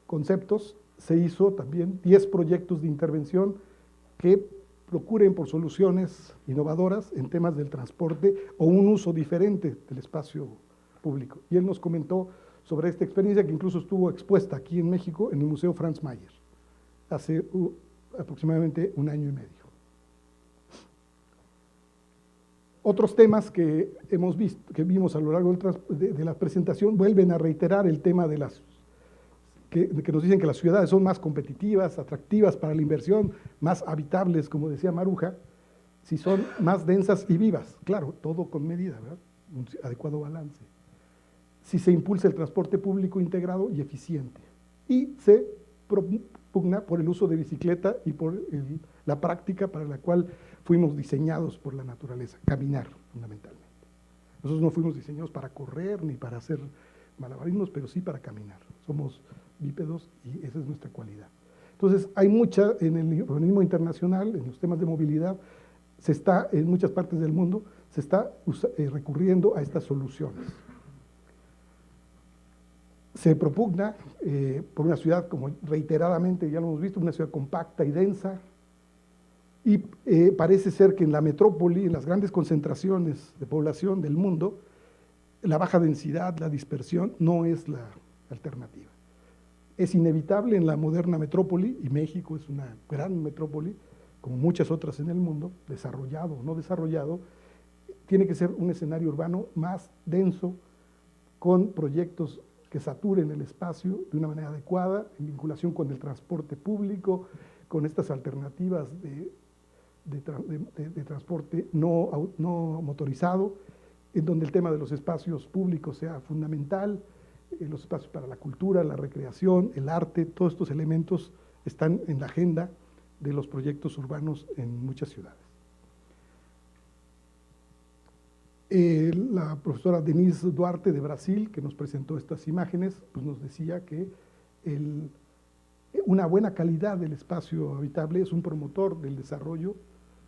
conceptos, se hizo también 10 proyectos de intervención que procuren por soluciones innovadoras en temas del transporte o un uso diferente del espacio público. Y él nos comentó sobre esta experiencia que incluso estuvo expuesta aquí en México en el Museo Franz Mayer hace aproximadamente un año y medio. Otros temas que hemos visto, que vimos a lo largo de la presentación, vuelven a reiterar el tema de que nos dicen que las ciudades son más competitivas, atractivas para la inversión, más habitables, como decía Maruja, si son más densas y vivas. Claro, todo con medida, ¿verdad? Un adecuado balance. Si se impulsa el transporte público integrado y eficiente. Y se propugna por el uso de bicicleta y por la práctica para la cual fuimos diseñados por la naturaleza, caminar fundamentalmente. Nosotros no fuimos diseñados para correr ni para hacer malabarismos, pero sí para caminar. Somos bípedos y esa es nuestra cualidad. Entonces, hay mucha, en el urbanismo internacional, en los temas de movilidad, en muchas partes del mundo, se está recurriendo a estas soluciones. Se propugna por una ciudad, como reiteradamente ya lo hemos visto, una ciudad compacta y densa, y parece ser que en la metrópoli, en las grandes concentraciones de población del mundo, la baja densidad, la dispersión, no es la alternativa. Es inevitable en la moderna metrópoli, y México es una gran metrópoli, como muchas otras en el mundo, desarrollado o no desarrollado, tiene que ser un escenario urbano más denso, con proyectos que saturen el espacio de una manera adecuada, en vinculación con el transporte público, con estas alternativas de transporte no motorizado, en donde el tema de los espacios públicos sea fundamental, los espacios para la cultura, la recreación, el arte, todos estos elementos están en la agenda de los proyectos urbanos en muchas ciudades. La profesora Denise Duarte de Brasil, que nos presentó estas imágenes, pues nos decía que una buena calidad del espacio habitable es un promotor del desarrollo,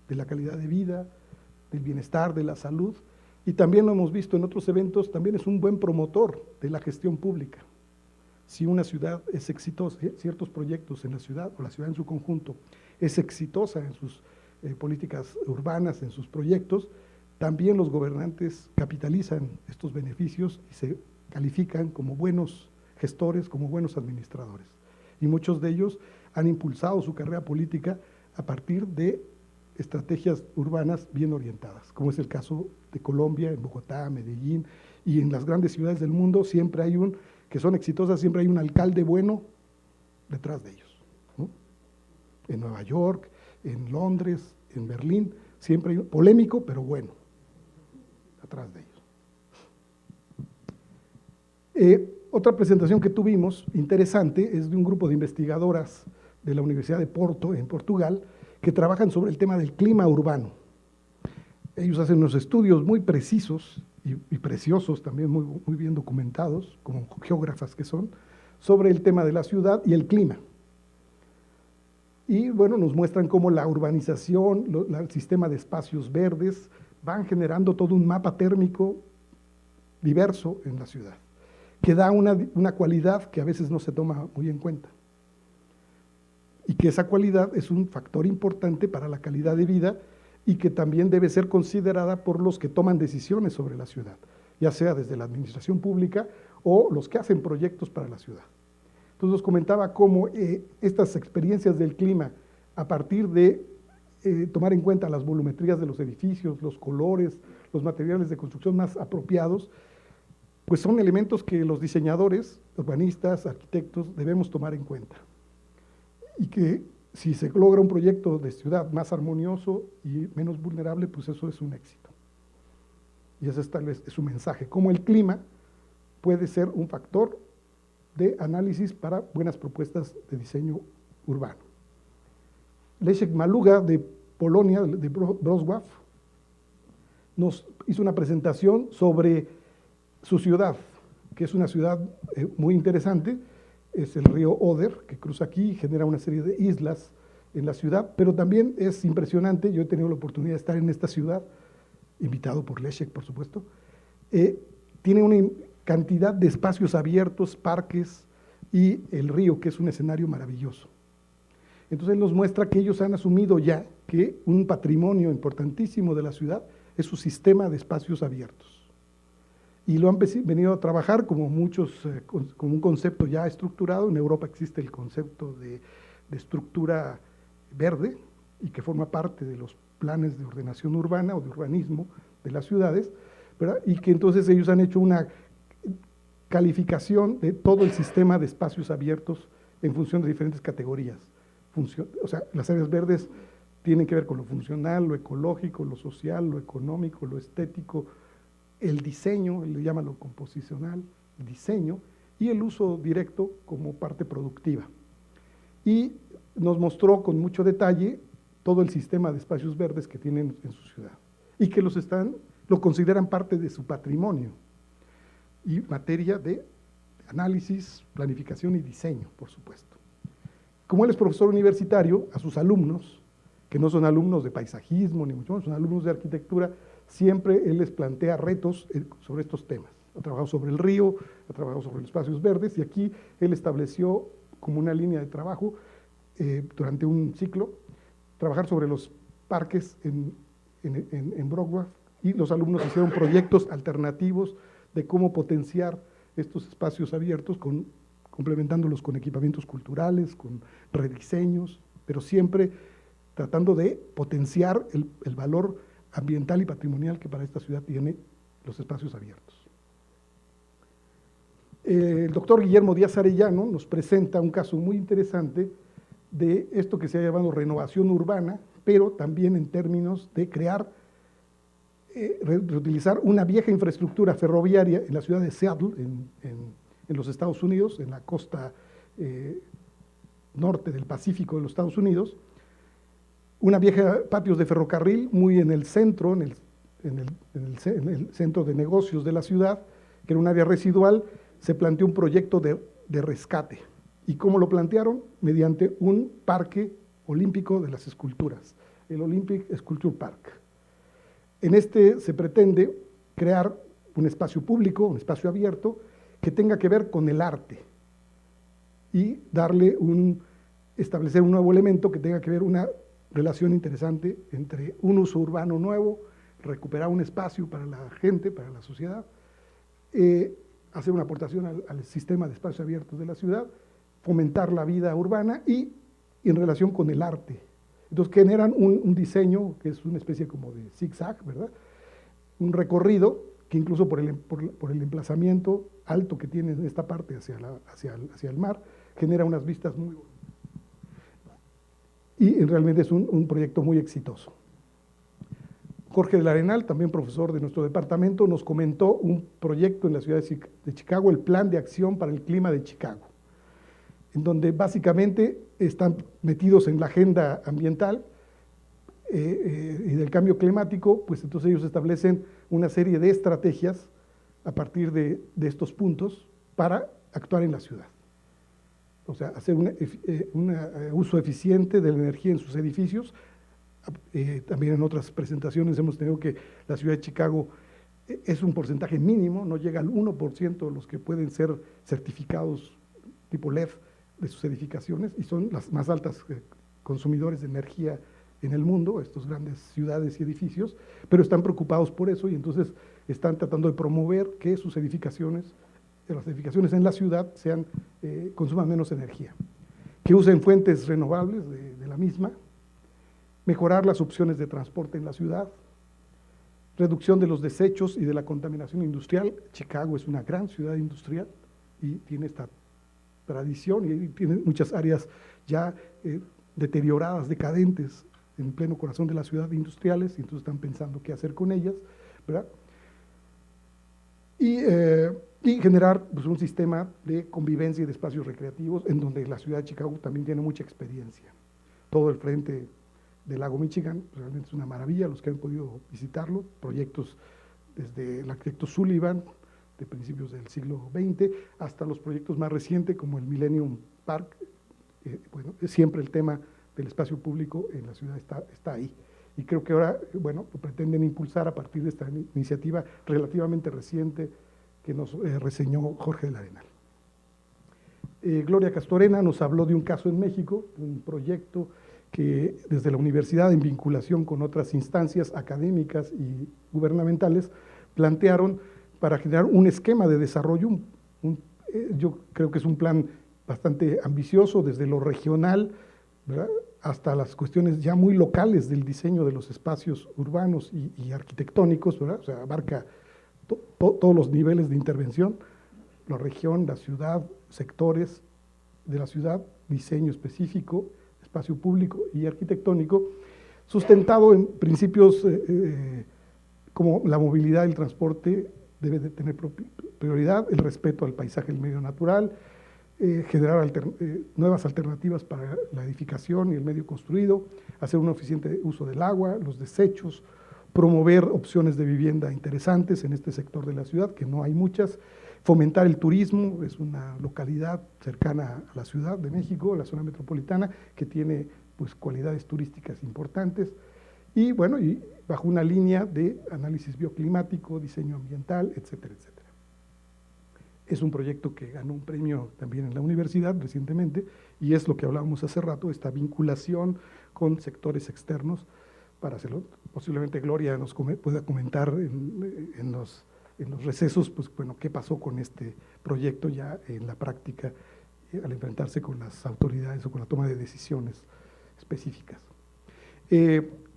de la calidad de vida, del bienestar, de la salud, y también lo hemos visto en otros eventos, también es un buen promotor de la gestión pública. Si una ciudad es exitosa, ciertos proyectos en la ciudad, o la ciudad en su conjunto, es exitosa en sus políticas urbanas, en sus proyectos, también los gobernantes capitalizan estos beneficios y se califican como buenos gestores, como buenos administradores. Y muchos de ellos han impulsado su carrera política a partir de estrategias urbanas bien orientadas, como es el caso de Colombia, en Bogotá, Medellín, y en las grandes ciudades del mundo siempre hay que son exitosas, siempre hay un alcalde bueno detrás de ellos, ¿no? En Nueva York, en Londres, en Berlín, siempre hay polémico, pero bueno, atrás de ellos. Otra presentación que tuvimos, interesante, es de un grupo de investigadoras de la Universidad de Porto, en Portugal, que trabajan sobre el tema del clima urbano. Ellos hacen unos estudios muy precisos y preciosos, también muy bien documentados, como geógrafas que son, sobre el tema de la ciudad y el clima. Y bueno, nos muestran cómo la urbanización, el sistema de espacios verdes, van generando todo un mapa térmico diverso en la ciudad, que da una cualidad que a veces no se toma muy en cuenta. Y que esa cualidad es un factor importante para la calidad de vida y que también debe ser considerada por los que toman decisiones sobre la ciudad, ya sea desde la administración pública o los que hacen proyectos para la ciudad. Entonces nos comentaba cómo estas experiencias del clima, a partir de tomar en cuenta las volumetrías de los edificios, los colores, los materiales de construcción más apropiados, pues son elementos que los diseñadores, urbanistas, arquitectos, debemos tomar en cuenta. Y que si se logra un proyecto de ciudad más armonioso y menos vulnerable, pues eso es un éxito. Y ese tal vez es su mensaje, cómo el clima puede ser un factor de análisis para buenas propuestas de diseño urbano. Leszek Maluga, de Polonia, de Wrocław, nos hizo una presentación sobre su ciudad, que es una ciudad muy interesante. Es el río Oder, que cruza aquí y genera una serie de islas en la ciudad, pero también es impresionante, yo he tenido la oportunidad de estar en esta ciudad, invitado por Leszek, por supuesto, tiene una cantidad de espacios abiertos, parques y el río, que es un escenario maravilloso. Entonces él nos muestra que ellos han asumido ya que un patrimonio importantísimo de la ciudad es su sistema de espacios abiertos. y lo han venido a trabajar como muchos, como un concepto ya estructurado. En Europa existe el concepto de estructura verde y que forma parte de los planes de ordenación urbana o de urbanismo de las ciudades, ¿verdad? Y que entonces ellos han hecho una calificación de todo el sistema de espacios abiertos en función de diferentes categorías. O sea, las áreas verdes tienen que ver con lo funcional, lo ecológico, lo social, lo económico, lo estético, el diseño, le llama lo composicional, diseño, y el uso directo como parte productiva. Y nos mostró con mucho detalle todo el sistema de espacios verdes que tienen en su ciudad y que lo consideran parte de su patrimonio y materia de análisis, planificación y diseño, por supuesto. Como él es profesor universitario, a sus alumnos, que no son alumnos de paisajismo, ni mucho menos, son alumnos de arquitectura, siempre él les plantea retos sobre estos temas. Ha trabajado sobre el río, ha trabajado sobre los espacios verdes, y aquí él estableció como una línea de trabajo durante un ciclo, trabajar sobre los parques en Brockworth, y los alumnos hicieron proyectos alternativos de cómo potenciar estos espacios abiertos, complementándolos con equipamientos culturales, con rediseños, pero siempre tratando de potenciar el valor ambiental y patrimonial que para esta ciudad tiene los espacios abiertos. El doctor Guillermo Díaz Arellano nos presenta un caso muy interesante de esto que se ha llamado renovación urbana, pero también en términos de crear, reutilizar una vieja infraestructura ferroviaria en la ciudad de Seattle, en los Estados Unidos, en la costa norte del Pacífico de los Estados Unidos, una vieja patios de ferrocarril muy en el centro, en el centro de negocios de la ciudad, que era un área residual. Se planteó un proyecto de rescate. ¿Y cómo lo plantearon? Mediante un parque olímpico de las esculturas, el Olympic Sculpture Park. En este se pretende crear un espacio público, un espacio abierto, que tenga que ver con el arte y establecer un nuevo elemento que tenga que ver una relación interesante entre un uso urbano nuevo, recuperar un espacio para la gente, para la sociedad, hacer una aportación al sistema de espacios abiertos de la ciudad, fomentar la vida urbana y en relación con el arte. Entonces generan un diseño que es una especie como de zigzag, ¿verdad? Un recorrido que incluso por el emplazamiento alto que tiene en esta parte hacia el mar, genera unas vistas muy bonitas. Y realmente es un proyecto muy exitoso. Jorge del Arenal, también profesor de nuestro departamento, nos comentó un proyecto en la ciudad de Chicago, el Plan de Acción para el Clima de Chicago, en donde básicamente están metidos en la agenda ambiental y del cambio climático. Pues entonces ellos establecen una serie de estrategias a partir de estos puntos para actuar en la ciudad. O sea, hacer un uso eficiente de la energía en sus edificios. También en otras presentaciones hemos tenido que la ciudad de Chicago es un porcentaje mínimo, no llega al 1% de los que pueden ser certificados tipo LED de sus edificaciones, y son las más altas consumidores de energía en el mundo, estas grandes ciudades y edificios, pero están preocupados por eso y entonces están tratando de promover que las edificaciones en la ciudad consuman menos energía, que usen fuentes renovables de la misma, mejorar las opciones de transporte en la ciudad, reducción de los desechos y de la contaminación industrial. Chicago es una gran ciudad industrial y tiene esta tradición y tiene muchas áreas ya deterioradas, decadentes, en pleno corazón de la ciudad industriales, y entonces están pensando qué hacer con ellas, ¿verdad? Y generar pues, un sistema de convivencia y de espacios recreativos en donde la ciudad de Chicago también tiene mucha experiencia. Todo el frente del lago Michigan realmente es una maravilla, los que han podido visitarlo, proyectos desde el arquitecto Sullivan, de principios del siglo XX, hasta los proyectos más recientes como el Millennium Park. Bueno, siempre el tema del espacio público en la ciudad está ahí. Y creo que ahora, bueno, lo pretenden impulsar a partir de esta iniciativa relativamente reciente que nos reseñó Jorge del Arenal. Gloria Castorena nos habló de un caso en México, de un proyecto que desde la universidad, en vinculación con otras instancias académicas y gubernamentales, plantearon para generar un esquema de desarrollo. Yo creo que es un plan bastante ambicioso desde lo regional, ¿verdad?, hasta las cuestiones ya muy locales del diseño de los espacios urbanos y arquitectónicos, ¿verdad? O sea, abarca todos los niveles de intervención, la región, la ciudad, sectores de la ciudad, diseño específico, espacio público y arquitectónico, sustentado en principios como la movilidad y el transporte debe de tener prioridad, el respeto al paisaje y el medio natural, generar nuevas alternativas para la edificación y el medio construido, hacer un eficiente uso del agua, los desechos, promover opciones de vivienda interesantes en este sector de la ciudad, que no hay muchas, fomentar el turismo, es una localidad cercana a la Ciudad de México, la zona metropolitana, que tiene pues cualidades turísticas importantes, y bueno, y bajo una línea de análisis bioclimático, diseño ambiental, etcétera, etcétera. Es un proyecto que ganó un premio también en la universidad recientemente, y es lo que hablábamos hace rato, esta vinculación con sectores externos para hacerlo. Posiblemente Gloria nos pueda comentar en los recesos, pues bueno, qué pasó con este proyecto ya en la práctica al enfrentarse con las autoridades o con la toma de decisiones específicas.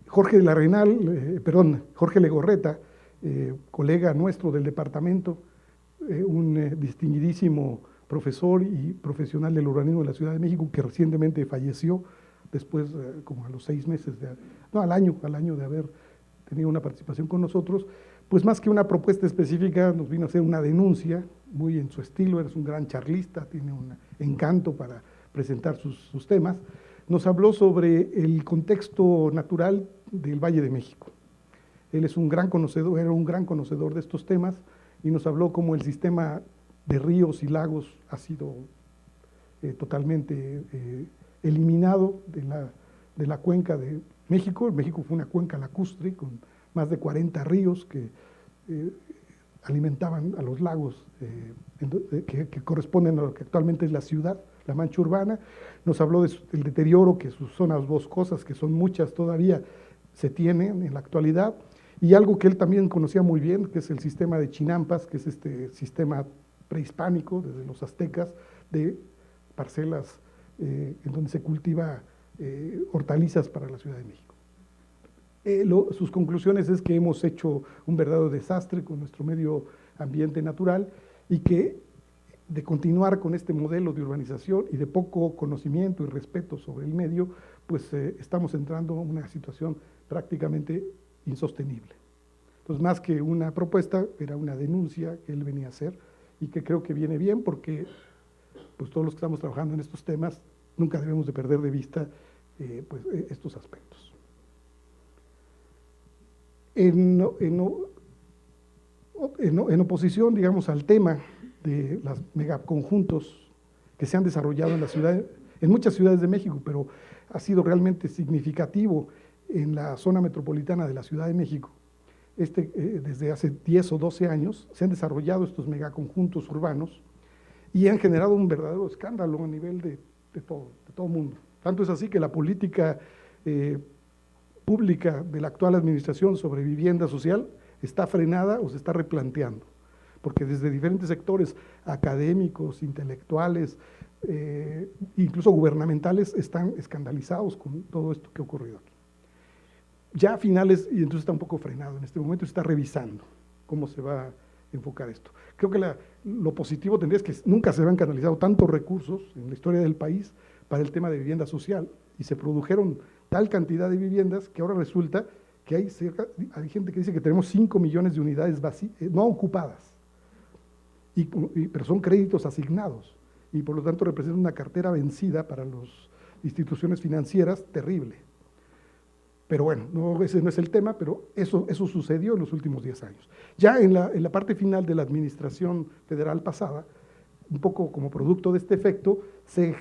Jorge Legorreta, colega nuestro del departamento, un distinguidísimo profesor y profesional del urbanismo de la Ciudad de México, que recientemente falleció después, como a los 6 meses, al año de haber tenido una participación con nosotros, pues más que una propuesta específica nos vino a hacer una denuncia, muy en su estilo, es un gran charlista, tiene un encanto para presentar sus temas. Nos habló sobre el contexto natural del Valle de México. Él es un gran conocedor, era un gran conocedor de estos temas, y nos habló cómo el sistema de ríos y lagos ha sido totalmente eliminado de la cuenca de México. México fue una cuenca lacustre con más de 40 ríos que alimentaban a los lagos que corresponden a lo que actualmente es la ciudad, la mancha urbana. Nos habló del deterioro que sus zonas boscosas, que son muchas todavía, se tienen en la actualidad, y algo que él también conocía muy bien, que es el sistema de Chinampas, que es este sistema prehispánico desde los aztecas de parcelas en donde se cultiva hortalizas para la Ciudad de México. Sus conclusiones es que hemos hecho un verdadero desastre con nuestro medio ambiente natural, y que de continuar con este modelo de urbanización y de poco conocimiento y respeto sobre el medio, pues estamos entrando en una situación prácticamente insostenible. Entonces, más que una propuesta, era una denuncia que él venía a hacer, y que creo que viene bien porque pues todos los que estamos trabajando en estos temas nunca debemos de perder de vista estos aspectos. En oposición, digamos, al tema de los megaconjuntos que se han desarrollado en la ciudad, en muchas ciudades de México, pero ha sido realmente significativo en la zona metropolitana de la Ciudad de México. Desde hace 10 o 12 años se han desarrollado estos megaconjuntos urbanos y han generado un verdadero escándalo a nivel de todo el mundo. Tanto es así que la política pública de la actual administración sobre vivienda social está frenada o se está replanteando, porque desde diferentes sectores académicos, intelectuales, incluso gubernamentales, están escandalizados con todo esto que ha ocurrido aquí. Ya a finales, y entonces está un poco frenado en este momento, se está revisando cómo se va a enfocar esto. Creo que lo positivo tendría es que nunca se habían canalizado tantos recursos en la historia del país para el tema de vivienda social, y se produjeron tal cantidad de viviendas que ahora resulta que hay gente que dice que tenemos 5 millones de unidades no ocupadas, pero son créditos asignados, y por lo tanto representan una cartera vencida para las instituciones financieras terrible. Pero bueno, ese no es el tema, pero eso sucedió en los últimos 10 años. Ya en la parte final de la administración federal pasada, un poco como producto de este efecto, se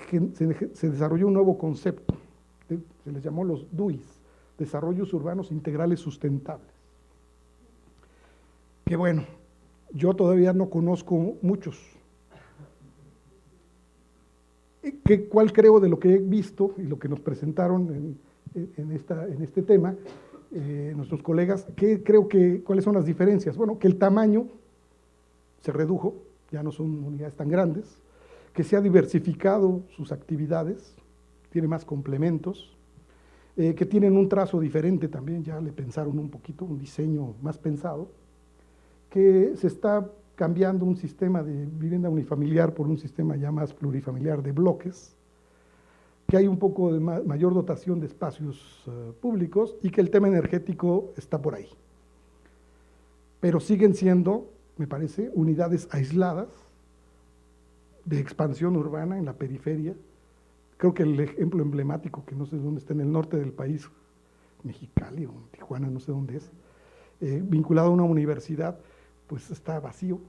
desarrolló un nuevo concepto, se les llamó los DUIs, Desarrollos Urbanos Integrales Sustentables. Que bueno, yo todavía no conozco muchos. ¿Cuál creo de lo que he visto y lo que nos presentaron en este tema nuestros colegas? ¿Cuáles son las diferencias? Bueno, que el tamaño se redujo, ya no son unidades tan grandes, que se ha diversificado sus actividades, tiene más complementos, que tienen un trazo diferente también, ya le pensaron un poquito, un diseño más pensado, que se está cambiando un sistema de vivienda unifamiliar por un sistema ya más plurifamiliar de bloques, que hay un poco de mayor dotación de espacios públicos y que el tema energético está por ahí. Pero siguen siendo, me parece, unidades aisladas de expansión urbana en la periferia. Creo que el ejemplo emblemático, que no sé dónde está, en el norte del país, Mexicali o Tijuana, no sé dónde es, vinculado a una universidad, pues está vacío,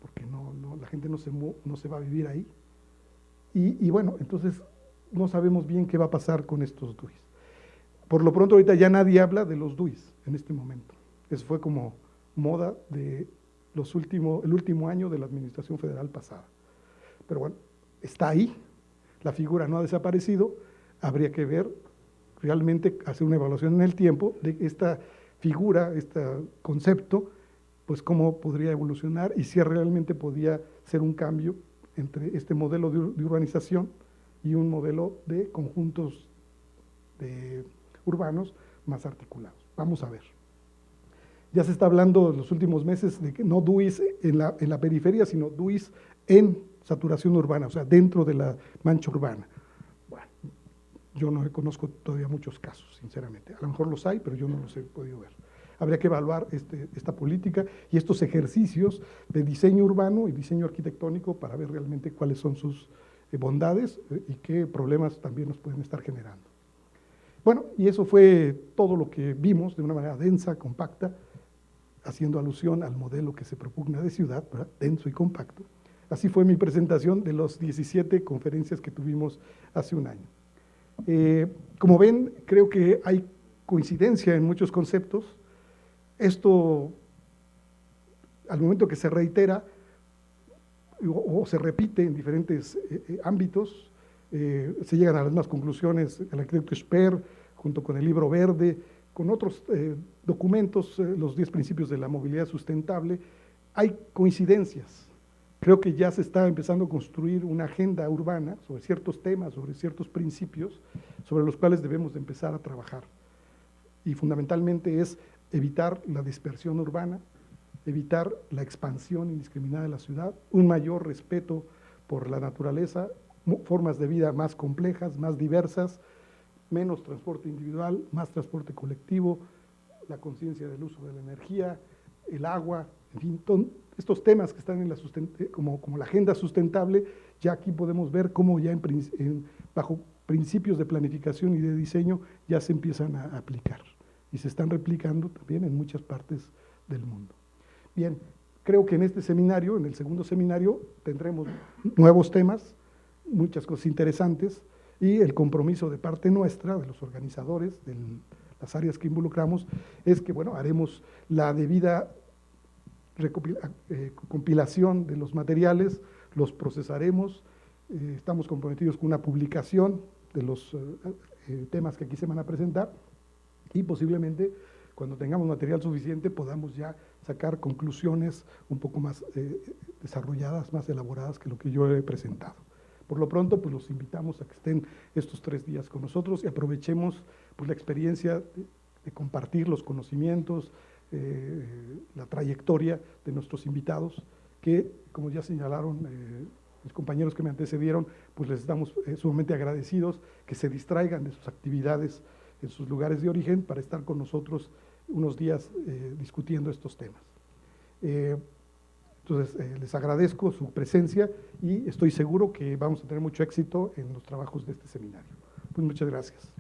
porque la gente no se va a vivir ahí. Y bueno, entonces no sabemos bien qué va a pasar con estos DUIs. Por lo pronto ahorita ya nadie habla de los DUIs en este momento. Eso fue como moda de el último año de la administración federal pasada. Pero bueno, está ahí, la figura no ha desaparecido, habría que ver realmente, hacer una evaluación en el tiempo de esta figura, este concepto, pues cómo podría evolucionar y si realmente podía ser un cambio entre este modelo de urbanización y un modelo de conjuntos urbanos más articulados. Vamos a ver. Ya se está hablando en los últimos meses de que no DUIs en la periferia, sino DUIs en saturación urbana, o sea, dentro de la mancha urbana. Bueno, yo no conozco todavía muchos casos, sinceramente. A lo mejor los hay, pero yo no los he podido ver. Habría que evaluar esta política y estos ejercicios de diseño urbano y diseño arquitectónico para ver realmente cuáles son sus bondades y qué problemas también nos pueden estar generando. Bueno, y eso fue todo lo que vimos de una manera densa, compacta, haciendo alusión al modelo que se propugna de ciudad, ¿verdad? Denso y compacto. Así fue mi presentación de las 17 conferencias que tuvimos hace un año. Como ven, creo que hay coincidencia en muchos conceptos. Esto, al momento que se reitera o se repite en diferentes ámbitos, se llegan a las mismas conclusiones el arquitecto Sper, junto con el Libro Verde, con otros documentos, los 10 principios de la movilidad sustentable. Hay coincidencias. Creo que ya se está empezando a construir una agenda urbana sobre ciertos temas, sobre ciertos principios, sobre los cuales debemos de empezar a trabajar. Y fundamentalmente es evitar la dispersión urbana, evitar la expansión indiscriminada de la ciudad, un mayor respeto por la naturaleza, formas de vida más complejas, más diversas, menos transporte individual, más transporte colectivo, la conciencia del uso de la energía, el agua, en fin, estos temas que están en como la agenda sustentable, ya aquí podemos ver cómo ya bajo principios de planificación y de diseño ya se empiezan a aplicar y se están replicando también en muchas partes del mundo. Bien, creo que en este seminario, en el segundo seminario, tendremos nuevos temas, muchas cosas interesantes, y el compromiso de parte nuestra, de los organizadores, de las áreas que involucramos, es que, bueno, haremos la debida compilación de los materiales, los procesaremos, estamos comprometidos con una publicación de los temas que aquí se van a presentar, y posiblemente, cuando tengamos material suficiente, podamos ya sacar conclusiones un poco más desarrolladas, más elaboradas que lo que yo he presentado. Por lo pronto, pues los invitamos a que estén estos 3 días con nosotros y aprovechemos pues, la experiencia de compartir los conocimientos, la trayectoria de nuestros invitados, que, como ya señalaron mis compañeros que me antecedieron, pues les estamos sumamente agradecidos que se distraigan de sus actividades en sus lugares de origen para estar con nosotros unos días discutiendo estos temas. Entonces, les agradezco su presencia y estoy seguro que vamos a tener mucho éxito en los trabajos de este seminario. Pues muchas gracias.